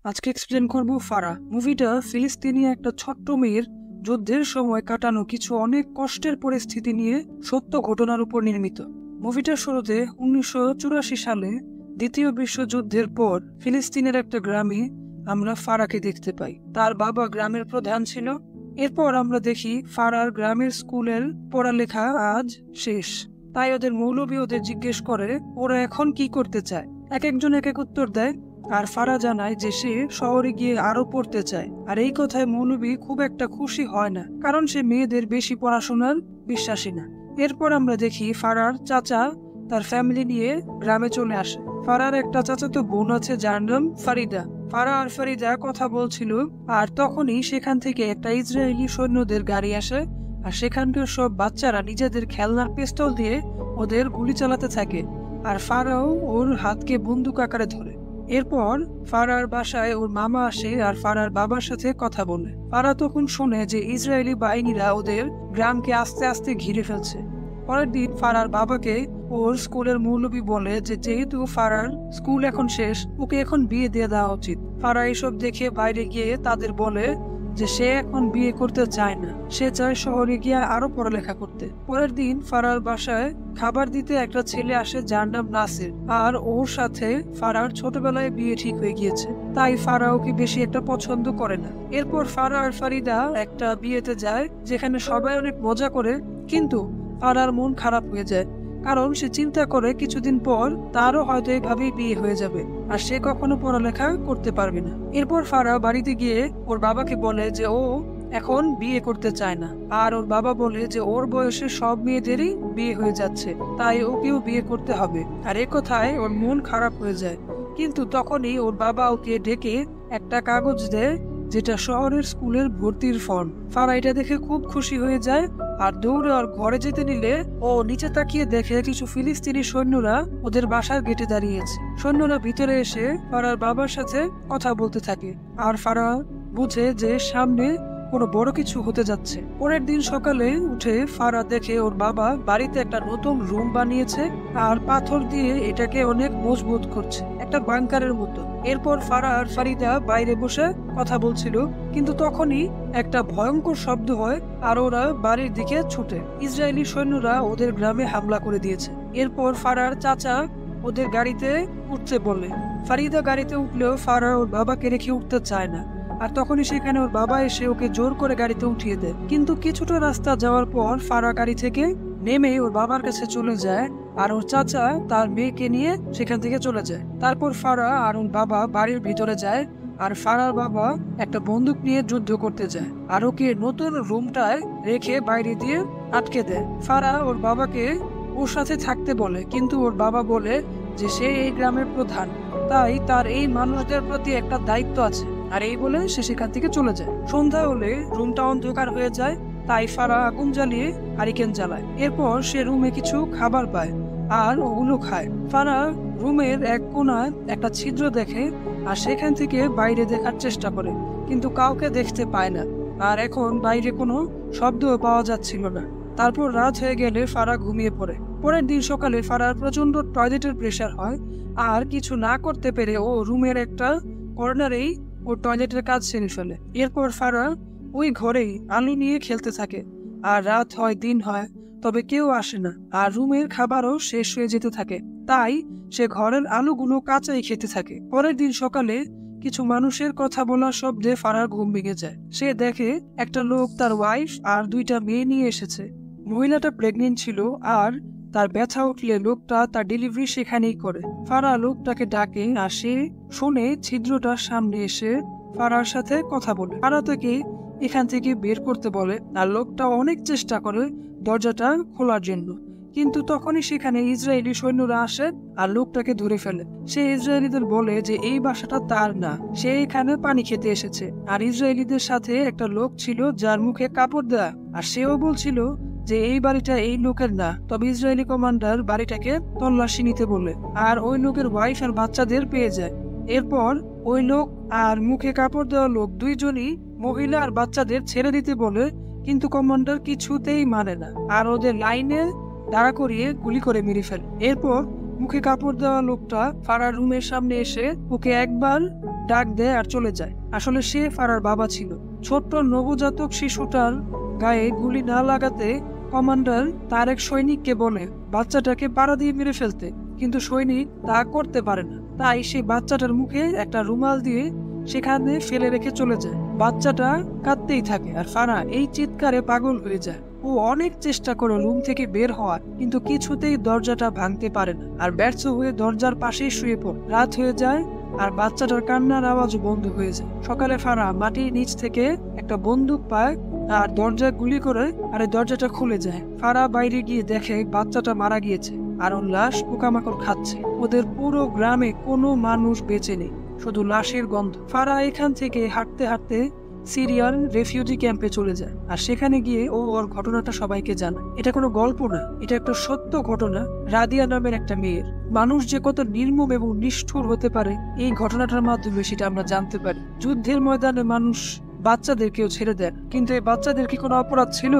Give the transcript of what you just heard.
আজকে এক্সপ্লেন করব ফারা মুভিটা ফিলিস্তিনি একটা ছোট্ট মেয়ের যুদ্ধের সময় কাটানো কিছু অনেক কষ্টের পরিস্থিতি নিয়ে সত্য ঘটনার উপর নির্মিত। মুভিটার শুরুতে 1984 সালে দ্বিতীয় বিশ্বযুদ্ধের পর ফিলিস্তিনের একটা গ্রামে আমরা ফারাকে দেখতে পাই। তার বাবা গ্রামের প্রধান ছিল। এরপর আমরা দেখি ফারার গ্রামের স্কুলের পড়ালেখা আজ শেষ, তাই ওদের মৌলবি ওদের জিজ্ঞেস করে ওরা এখন কি করতে চায়। এক একজন এক এক উত্তর দেয়, আর ফারা জানায় যে সে শহরে গিয়ে আরো পড়তে চায়। আর এই কথায় মৌলবি খুব একটা খুশি হয় না, কারণ সে মেয়েদের বেশি পড়াশোনার বিশ্বাসী না। এরপর আমরা দেখি ফারার চাচা তার ফ্যামিলি নিয়ে গ্রামে চলে আসে। ফারার একটা চাচাতো বোন আছে যার নাম ফারিদা। ফারা আর ফারিদা কথা বলছিল, আর তখনই সেখান থেকে একটা ইসরায়েলি সৈন্যদের গাড়ি আসে। আর সেখানকার সব বাচ্চারা নিজেদের খেলনার পিস্তল দিয়ে ওদের গুলি চালাতে থাকে, আর ফারাও ওর হাতকে বন্দুক আকারে ধরে। এরপর ফারার বাসায় ওর মামা আসে আর ফারার বাবার সাথে কথা বলে। ফারা তখন শুনে যে ইসরায়েলি বাহিনীরা ওদের গ্রামকে আস্তে আস্তে ঘিরে ফেলছে। পরের দিন ফারার বাবাকে ওর স্কুলের মৌলবি বলে যে যেহেতু ফারার স্কুল এখন শেষ, ওকে এখন বিয়ে দিয়ে দেওয়া উচিত। ফারা এসব দেখে বাইরে গিয়ে তাদের বলে যে সে এখন বিয়ে করতে চায় না, সে চায় শহরে গিয়ে আরো পড়ালেখা করতে। পরের দিন ফারার বাসায় খাবার দিতে একটা ছেলে আসে যার নাম নাসির, আর ওর সাথে ফারার ছোটবেলায় বিয়ে ঠিক হয়ে গিয়েছে, তাই ফারা ওকে বেশি একটা পছন্দ করে না। এরপর ফারা আর ফারিদা একটা বিয়েতে যায় যেখানে সবাই অনেক মজা করে, কিন্তু ফারার মন খারাপ হয়ে যায়, কারণ সে চিন্তা করে কিছুদিন পর তারও হয়তো এভাবেই বিয়ে হয়ে যাবে আর সে কখনো পড়ালেখা করতে পারবে না। এরপর ফারা বাড়িতে গিয়ে ওর বাবাকে বলে যে ও এখন বিয়ে করতে চায় না, আর ওর বাবা বলে যে ওর বয়সে সব মেয়েদেরই বিয়ে হয়ে যাচ্ছে, তাই ওকেও বিয়ে করতে হবে। আর এ কথায় ওর মন খারাপ হয়ে যায়। কিন্তু তখনই ওর বাবা ওকে ডেকে একটা কাগজ দেয় যেটা শহরের স্কুলের ভর্তির ফর্ম। ফারা এটা দেখে খুব খুশি হয়ে যায়, আর দৌড়ে ওর ঘরে যেতে নিলে ও নিচে তাকিয়ে দেখে কিছু ফিলিস্তিনি সৈন্যরা ওদের বাসার গেটে দাঁড়িয়েছে। সৈন্যরা ভিতরে এসে ফারার বাবার সাথে কথা বলতে থাকে, আর ফারা বুঝে যে সামনে কোনো বড় কিছু হতে যাচ্ছে। পরের দিন সকালে উঠে ফারা দেখে ওর বাবা বাড়িতে একটা নতুন রুম বানিয়েছে, আর পাথর দিয়ে এটাকে অনেক মজবুত করছে, একটা বাংকারের মতো। এরপর ফারা আর ফারিদা বাইরে বসে কথা বলছিল, কিন্তু তখনই একটা ভয়ঙ্কর শব্দ হয় আর ওরা বাড়ির দিকে ছুটে। ইসরায়েলি সৈন্যরা ওদের গ্রামে হামলা করে দিয়েছে। এরপর ফারার চাচা ওদের গাড়িতে উঠতে বলে। ফারিদা গাড়িতে উঠলেও ফারা ওর বাবাকে রেখে উঠতে চায় না, আর তখনই সেখানে ওর বাবা এসে ওকে জোর করে গাড়িতে উঠিয়ে দেয়। কিন্তু কিছুটা রাস্তা যাওয়ার পর ফারা গাড়ি থেকে নেমে ওর বাবার কাছে চলে যায়, আর ওর চাচা তার মেয়েকে নিয়ে সেখান থেকে চলে যায়। তারপর ফারা আর ওর বাবা বাড়ির ভিতরে যায়, আর ফারার বাবা একটা বন্দুক নিয়ে যুদ্ধ করতে যায়, আর ওকে নতুন রুমটায় রেখে বাইরে দিয়ে আটকে দেয়। ফারা ওর বাবাকে ওর সাথে থাকতে বলে, কিন্তু ওর বাবা বলে যে সে এই গ্রামের প্রধান, তাই তার এই মানুষদের প্রতি একটা দায়িত্ব আছে, আর এই বলে সে সেখান থেকে চলে যায়। সন্ধ্যা হলে রুমটা অন্ধকার হয়ে যায়, তাই ফারা আগুন জ্বালিয়ে হারিকেন জ্বালায়। এরপর সে রুমে কিছু খাবার পায় আর ওগুলো খায়। ফারা রুমের এক কোণায় একটা ছিদ্র দেখে আর সেখান থেকে বাইরে দেখার চেষ্টা করে, কিন্তু কাউকে দেখতে পায় না, আর এখন বাইরে কোনো শব্দও পাওয়া যাচ্ছিল না। তারপর রাত হয়ে গেলে ফারা ঘুমিয়ে পড়ে। পরের দিন সকালে ফারার প্রচন্ড টয়লেটের প্রেসার হয়, আর কিছু না করতে পেরে ও রুমের একটা কর্নারেই ও টয়লেটের কাজ সেরে ফেলে। এরপর ফারা ওই ঘরেই আলু নিয়ে খেলতে থাকে, আর রাত হয় দিন হয়, তবে কেউ আসে না, আর রুমের খাবারও শেষ হয়ে যেতে থাকে, তাই সে ঘরের আলুগুলো কাঁচাই খেতে থাকে। পরের দিন সকালে কিছু মানুষের কথা বলার শব্দে ফারার ঘুম ভেঙে যায়। সে দেখে একটা লোক তার ওয়াইফ আর দুইটা মেয়ে নিয়ে এসেছে। মহিলাটা প্রেগনেন্ট ছিল, আর তার ব্যথা উঠলে লোকটা তার ডেলিভারি সেখানেই করে। ফারা লোকটাকে ডাকে, আর সে শুনে ছিদ্রটার সামনে এসে ফারার সাথে কথা বলে। ফারা তাকে এখান থেকে বের করতে বলে, আর লোকটা অনেক চেষ্টা করে দরজাটা খোলার জন্য, কিন্তু তখনই সেখানে ইসরায়েলি সৈন্যরা আসে আর লোকটাকে ধরে ফেলে। সে ইসরায়েলিদের বলে যে এই বাসাটা তার না, সে এখানে পানি খেতে এসেছে। আর ইসরায়েলিদের সাথে একটা লোক ছিল যার মুখে কাপড় দেয়া, আর সেও বলছিল যে এই বাড়িটা এই লোকের না, তবে ইসরায়েলি কমান্ডার বাড়িটাকে তল্লাশি নিতে বলে, আর ওই লোকের ওয়াইফ আর বাচ্চাদের পেয়ে যায়। এরপর ওই লোক আর মুখে কাপড় দেওয়া লোক দুইজনই মহিলা আর বাচ্চাদের ছেড়ে দিতে বলে, কিন্তু কমান্ডার কিছুতেই মানে না, আর ওদের লাইনে দাঁড়া করিয়ে গুলি করে মেরে ফেলে। এরপর মুখে কাপড় দেওয়া লোকটা ফারার রুমের সামনে এসে ওকে একবার ডাক দেয় আর চলে যায়। আসলে সে ফারার বাবা ছিল। ছোট্ট নবজাতক শিশুটার গায়ে গুলি না লাগাতে কমান্ডার তার এক সৈনিককে বলে বাচ্চাটাকে পাড়া দিয়ে মেরে ফেলতে, কিন্তু সৈনিক তা করতে পারে না। তাই সে বাচ্চাটার মুখে একটা রুমাল দিয়ে সেখানে ফেলে রেখে চলে যায়। বাচ্চাটা কাঁদতেই থাকে আর ফারা এই চিৎকারে পাগল হয়ে যায়। ও অনেক চেষ্টা করে রুম থেকে বের হওয়ার, কিন্তু কিছুতেই দরজাটা ভাঙতে পারে না আর ব্যর্থ হয়ে দরজার পাশেই শুয়ে পড়ে। রাত হয়ে যায় আর বাচ্চাটার কান্নার আওয়াজও বন্ধ হয়ে যায়। সকালে ফারা মাটির নিচ থেকে একটা বন্দুক পায় আর দরজা গুলি করে আর এই দরজাটা খুলে যায়। ফারা বাইরে গিয়ে দেখে বাচ্চাটা মারা গিয়েছে আর ওর লাশ পোকামাকড় খাচ্ছে। ওদের পুরো গ্রামে কোনো মানুষ বেঁচে নেই, শুধু লাশের গন্ধ। ফারা এখান থেকে হাঁটতে হাঁটতে সিরিয়ান রেফিউজি ক্যাম্পে চলে যায় আর সেখানে গিয়ে ও ওর ঘটনাটা সবাইকে জানায়। এটা কোনো গল্প না, এটা একটা সত্য ঘটনা। রাদিয়া নামের একটা মেয়ের। মানুষ যে কত নির্মম এবং নিষ্ঠুর হতে পারে এই ঘটনাটার মাধ্যমে সেটা আমরা জানতে পারি। যুদ্ধের ময়দানে মানুষ বাচ্চাদেরকেও ছেড়ে দেয়, কিন্তু এই বাচ্চাদের কি কোনো অপরাধ ছিল?